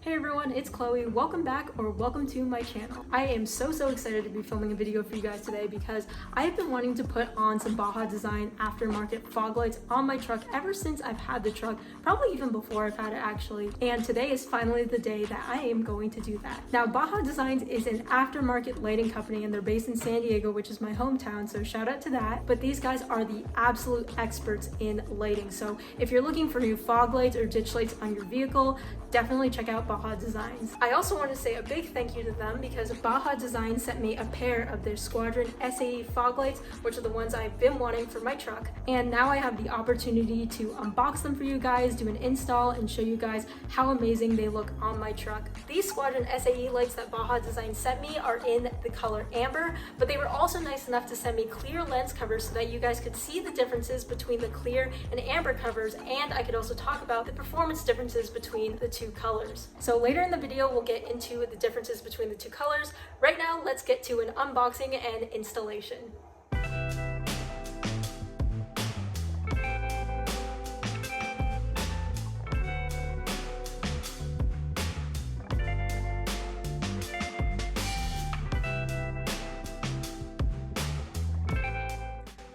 Hey everyone, it's Chloe. Welcome back or welcome to my channel. I am so excited to be filming a video for you guys today because I have been wanting to put on some Baja Design aftermarket fog lights on my truck ever since I've had the truck, probably even before I've had it actually. And today is finally the day that I am going to do that. Now, Baja Designs is an aftermarket lighting company and they're based in San Diego, which is my hometown, so shout out to that. But these guys are the absolute experts in lighting. So if you're looking for new fog lights or ditch lights on your vehicle, definitely check out Baja Designs. I also want to say a big thank you to them because Baja Designs sent me a pair of their Squadron SAE fog lights, which are the ones I've been wanting for my truck. And now I have the opportunity to unbox them for you guys, do an install, and show you guys how amazing they look on my truck. These Squadron SAE lights that Baja Designs sent me are in the color amber, but they were also nice enough to send me clear lens covers so that you guys could see the differences between the clear and amber covers, and I could also talk about the performance differences between the two colors. So later in the video, we'll get into the differences between the two colors. Right now, let's get to an unboxing and installation.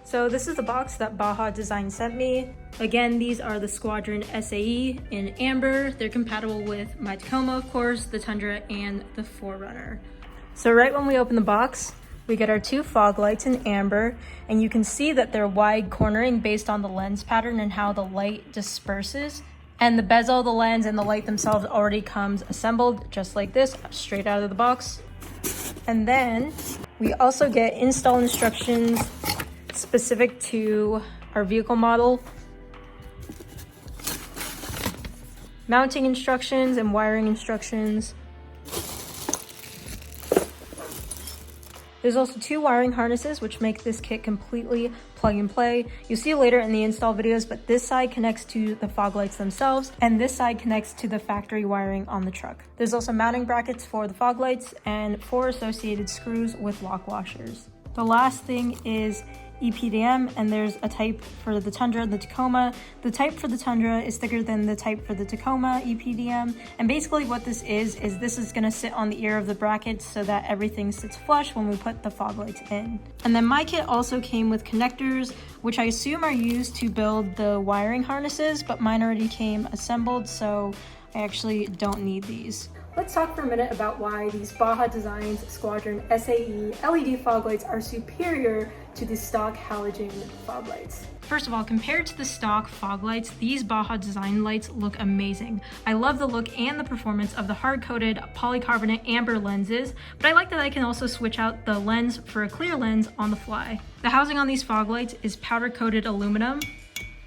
So this is the box that Baja Design sent me. Again, these are the Squadron SAE in amber. They're compatible with my Tacoma, of course, the Tundra, and the 4Runner. So right when we open the box, we get our two fog lights in amber, and you can see that they're wide cornering based on the lens pattern and how the light disperses. And the bezel, the lens, and the light themselves already comes assembled just like this, straight out of the box. And then we also get install instructions specific to our vehicle model, mounting instructions and wiring instructions. There's also two wiring harnesses which make this kit completely plug and play. You'll see later in the install videos, but this side connects to the fog lights themselves and this side connects to the factory wiring on the truck. There's also mounting brackets for the fog lights and 4 associated screws with lock washers. The last thing is EPDM, and there's a type for the Tundra and the Tacoma. The type for the Tundra is thicker than the type for the Tacoma EPDM, and basically what this is this is going to sit on the ear of the brackets so that everything sits flush when we put the fog lights in. And then my kit also came with connectors, which I assume are used to build the wiring harnesses, but mine already came assembled, so I actually don't need these. Let's talk for a minute about why these Baja Designs Squadron SAE LED fog lights are superior to the stock halogen fog lights. First of all, compared to the stock fog lights, these Baja Design lights look amazing. I love the look and the performance of the hard-coated polycarbonate amber lenses, but I like that I can also switch out the lens for a clear lens on the fly. The housing on these fog lights is powder-coated aluminum.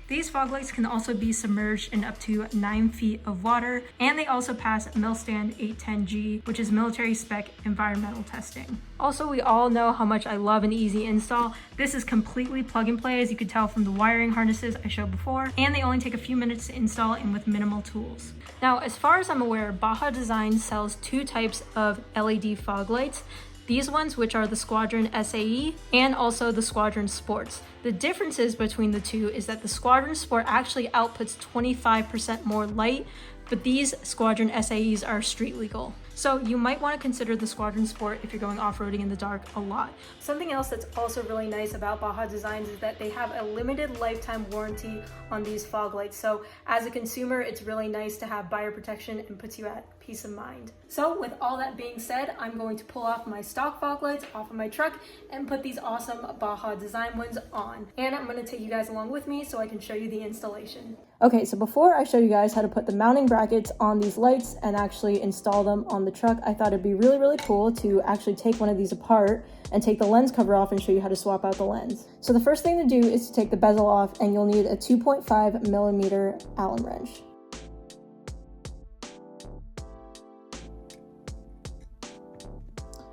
These fog lights can also be submerged in up to 9 feet of water, and they also pass Milstand 810G, which is military spec environmental testing. Also, we all know how much I love an easy install. This is completely plug and play, as you could tell from the wiring harnesses I showed before, and they only take a few minutes to install and with minimal tools. Now, as far as I'm aware, Baja Design sells 2 types of LED fog lights. These ones, which are the Squadron SAE and also the Squadron Sports. The differences between the two is that the Squadron Sport actually outputs 25% more light, but these Squadron SAEs are street legal. So you might want to consider the Squadron Sport if you're going off-roading in the dark a lot. Something else that's also really nice about Baja Designs is that they have a limited lifetime warranty on these fog lights. So as a consumer, it's really nice to have buyer protection and puts you at peace of mind. So with all that being said, I'm going to pull off my stock fog lights off of my truck and put these awesome Baja Design ones on. And I'm going to take you guys along with me so I can show you the installation. Okay, so before I show you guys how to put the mounting brackets on these lights and actually install them on the truck, I thought it'd be really cool to actually take one of these apart and take the lens cover off and show you how to swap out the lens. So the first thing to do is to take the bezel off, and you'll need a 2.5 millimeter Allen wrench.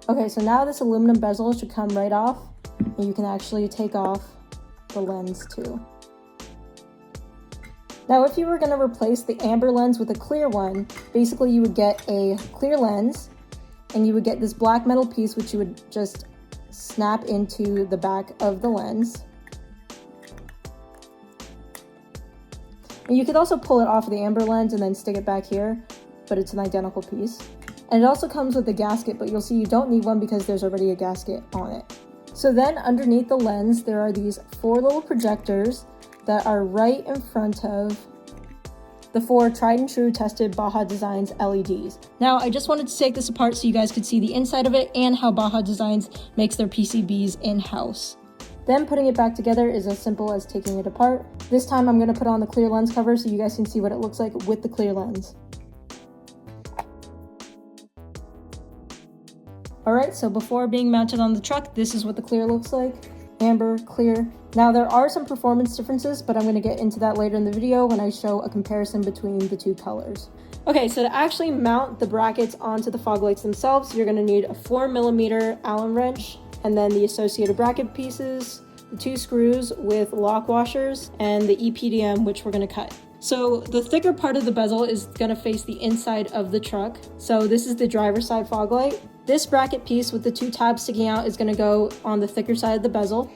Okay, so now this aluminum bezel should come right off, and you can actually take off the lens too. Now, if you were going to replace the amber lens with a clear one, basically you would get a clear lens and you would get this black metal piece which you would just snap into the back of the lens. And you could also pull it off of the amber lens and then stick it back here. but it's an identical piece. And it also comes with a gasket, but you'll see you don't need one because there's already a gasket on it. So then underneath the lens, there are these 4 little projectors that are right in front of the 4 tried and true tested Baja Designs LEDs. Now, I just wanted to take this apart so you guys could see the inside of it and how Baja Designs makes their PCBs in-house. Then putting it back together is as simple as taking it apart. This time I'm going to put on the clear lens cover so you guys can see what it looks like with the clear lens. Alright, so before being mounted on the truck, this is what the clear looks like. Amber, clear. Now there are some performance differences, but I'm going to get into that later in the video when I show a comparison between the 2 colors. Okay, so to actually mount the brackets onto the fog lights themselves, you're going to need a 4mm Allen wrench, and then the associated bracket pieces, the 2 screws with lock washers, and the EPDM, which we're going to cut. So the thicker part of the bezel is going to face the inside of the truck. So this is the driver's side fog light. This bracket piece with the 2 tabs sticking out is going to go on the thicker side of the bezel.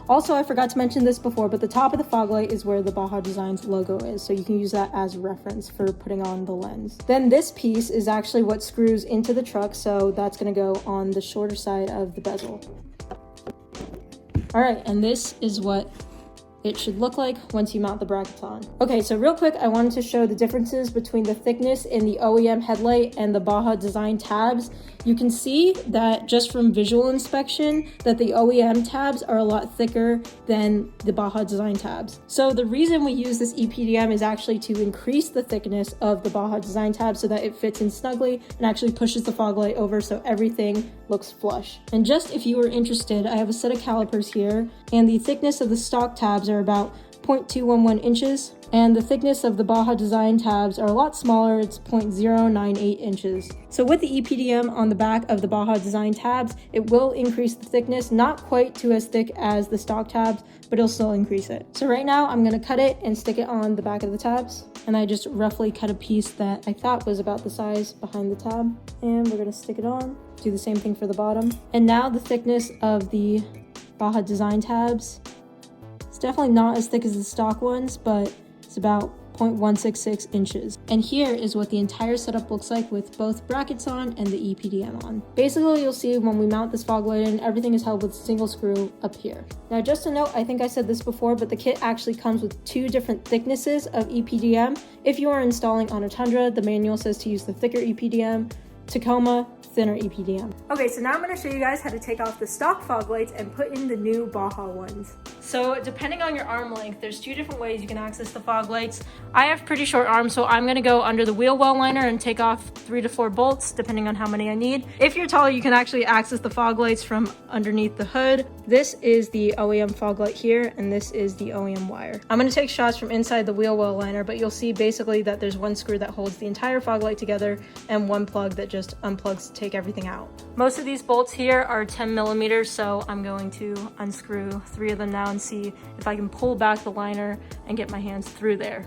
Also, I forgot to mention this before, but the top of the fog light is where the Baja Designs logo is, so you can use that as reference for putting on the lens. Then this piece is actually what screws into the truck, so that's going to go on the shorter side of the bezel. Alright, and this is what it should look like once you mount the brackets on. Okay, so real quick, I wanted to show the differences between the thickness in the OEM headlight and the Baja Design tabs. You can see that just from visual inspection that the OEM tabs are a lot thicker than the Baja Design tabs. So the reason we use this EPDM is actually to increase the thickness of the Baja Design tab so that it fits in snugly and actually pushes the fog light over so everything looks flush. And just if you were interested, I have a set of calipers here, and the thickness of the stock tabs are about 0.211 inches, and the thickness of the Baja Design tabs are a lot smaller, it's 0.098 inches. So with the EPDM on the back of the Baja Design tabs, it will increase the thickness, not quite to as thick as the stock tabs, but it'll still increase it. So right now I'm gonna cut it and stick it on the back of the tabs, and I just roughly cut a piece that I thought was about the size behind the tab, and we're gonna stick it on. Do the same thing for the bottom. And now the thickness of the Baja Design tabs, it's definitely not as thick as the stock ones, but it's about 0.166 inches. And here is what the entire setup looks like with both brackets on and the EPDM on. Basically, you'll see when we mount this fog light in, everything is held with a single screw up here. Now, just a note, I think I said this before, but the kit actually comes with 2 different thicknesses of EPDM. If you are installing on a Tundra, the manual says to use the thicker EPDM. Tacoma, thinner EPDM. Okay, so now I'm going to show you guys how to take off the stock fog lights and put in the new Baja ones. So depending on your arm length, there's 2 different ways you can access the fog lights. I have pretty short arms, so I'm going to go under the wheel well liner and take off 3 to 4 bolts, depending on how many I need. If you're taller, you can actually access the fog lights from underneath the hood. This is the OEM fog light here, and this is the OEM wire. I'm going to take shots from inside the wheel well liner, but you'll see basically that there's 1 screw that holds the entire fog light together and 1 plug that just unplugs to take everything out. Most of these bolts here are 10 millimeters, so I'm going to unscrew 3 of them now and see if I can pull back the liner and get my hands through there.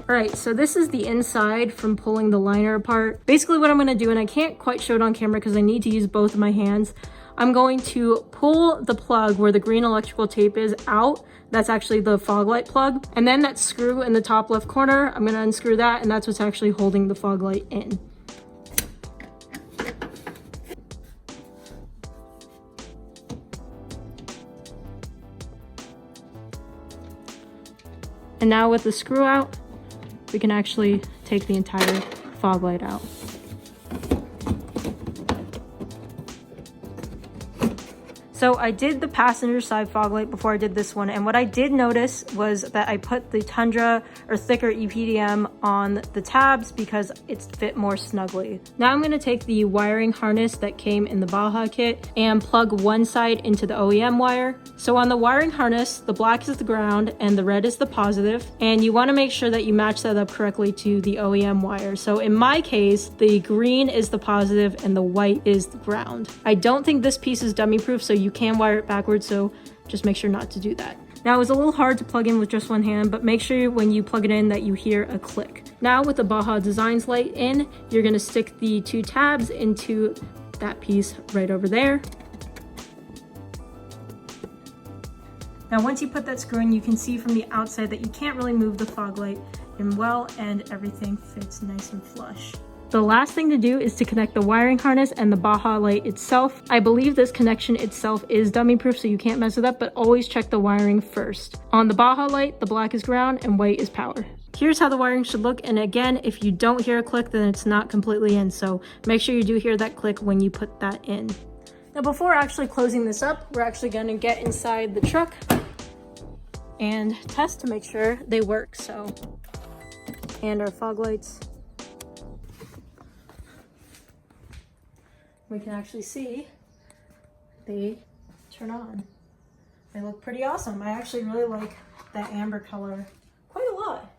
Alright, so this is the inside from pulling the liner apart. Basically what I'm going to do, and I can't quite show it on camera because I need to use both of my hands, I'm going to pull the plug where the green electrical tape is out. That's actually the fog light plug. And then that screw in the top left corner, I'm going to unscrew that, and that's what's actually holding the fog light in. And now with the screw out, we can actually take the entire fog light out. So I did the passenger side fog light before I did this one, and what I did notice was that I put the Tundra or thicker EPDM on the tabs because it fit more snugly. Now I'm going to take the wiring harness that came in the Baja kit and plug one side into the OEM wire. So on the wiring harness, the black is the ground and the red is the positive, and you want to make sure that you match that up correctly to the OEM wire. So in my case, the green is the positive and the white is the ground. I don't think this piece is dummy proof, so you can wire it backwards, so just make sure not to do that. Now it was a little hard to plug in with just one hand, but make sure when you plug it in that you hear a click. Now with the Baja Designs light in, you're going to stick the 2 tabs into that piece right over there. Now once you put that screw in, you can see from the outside that you can't really move the fog light in well, and everything fits nice and flush. The last thing to do is to connect the wiring harness and the Baja light itself. I believe this connection itself is dummy proof, so you can't mess it up, but always check the wiring first. On the Baja light, the black is ground and white is power. Here's how the wiring should look, and again, if you don't hear a click, then it's not completely in, so make sure you do hear that click when you put that in. Now before actually closing this up, we're actually going to get inside the truck and test to make sure they work. So, and our fog lights, we can actually see they turn on. They look pretty awesome. I actually really like that amber color quite a lot.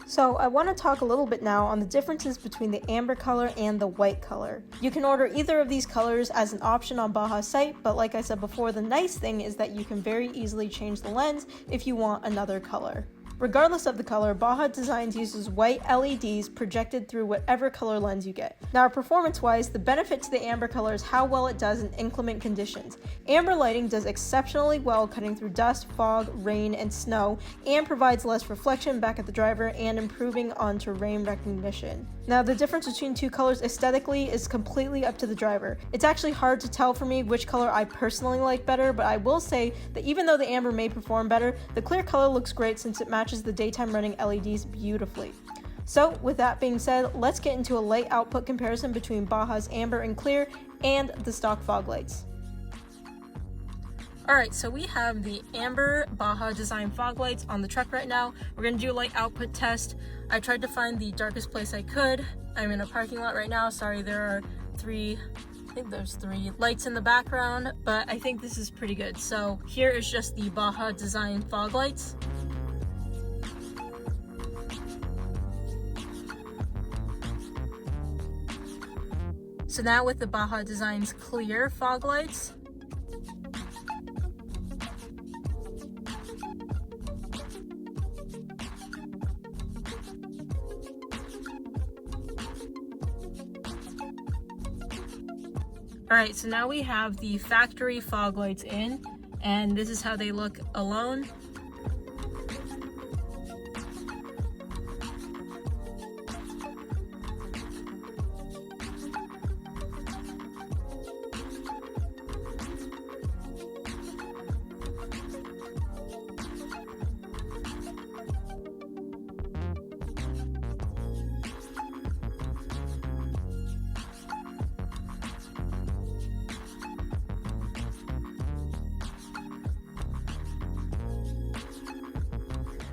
So I want to talk a little bit now on the differences between the amber color and the white color. You can order either of these colors as an option on Baja's site, but like I said before, the nice thing is that you can very easily change the lens if you want another color. Regardless of the color, Baja Designs uses white LEDs projected through whatever color lens you get. Now, performance-wise, the benefit to the amber color is how well it does in inclement conditions. Amber lighting does exceptionally well cutting through dust, fog, rain, and snow, and provides less reflection back at the driver and improving on terrain recognition. Now, the difference between two colors aesthetically is completely up to the driver. It's actually hard to tell for me which color I personally like better, but I will say that even though the amber may perform better, the clear color looks great since it matches the daytime running LEDs beautifully. So with that being said, let's get into a light output comparison between Baja's amber and clear and the stock fog lights. Alright, so we have the amber Baja Design fog lights on the truck right now. We're going to do a light output test. I tried to find the darkest place I could. I'm in a parking lot right now. Sorry, there are three lights in the background, but I think this is pretty good. So here is just the Baja Design fog lights. So now with the Baja Designs clear fog lights. Alright, so now we have the factory fog lights in, and this is how they look alone.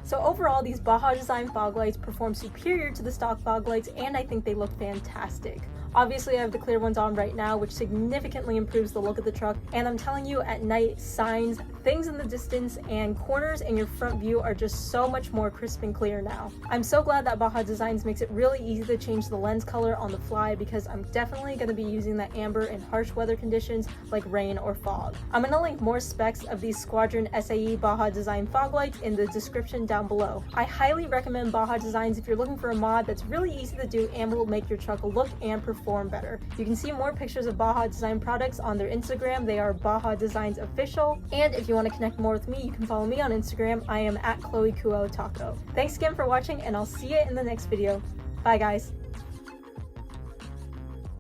So overall, these Baja Design fog lights perform superior to the stock fog lights, and I think they look fantastic. Obviously, I have the clear ones on right now, which significantly improves the look of the truck. And I'm telling you, at night, signs, things in the distance, and corners in your front view are just so much more crisp and clear now. I'm so glad that Baja Designs makes it really easy to change the lens color on the fly, because I'm definitely going to be using that amber in harsh weather conditions like rain or fog. I'm going to link more specs of these Squadron SAE Baja Design fog lights in the description down below. I highly recommend Baja Designs if you're looking for a mod that's really easy to do and will make your truck look and perform better. You can see more pictures of Baja Design products on their Instagram. They are Baja Designs Official. And if you want to connect more with me, you can follow me on Instagram. I am at Chloe Kuo Taco. Thanks again for watching, and I'll see you in the next video. Bye guys.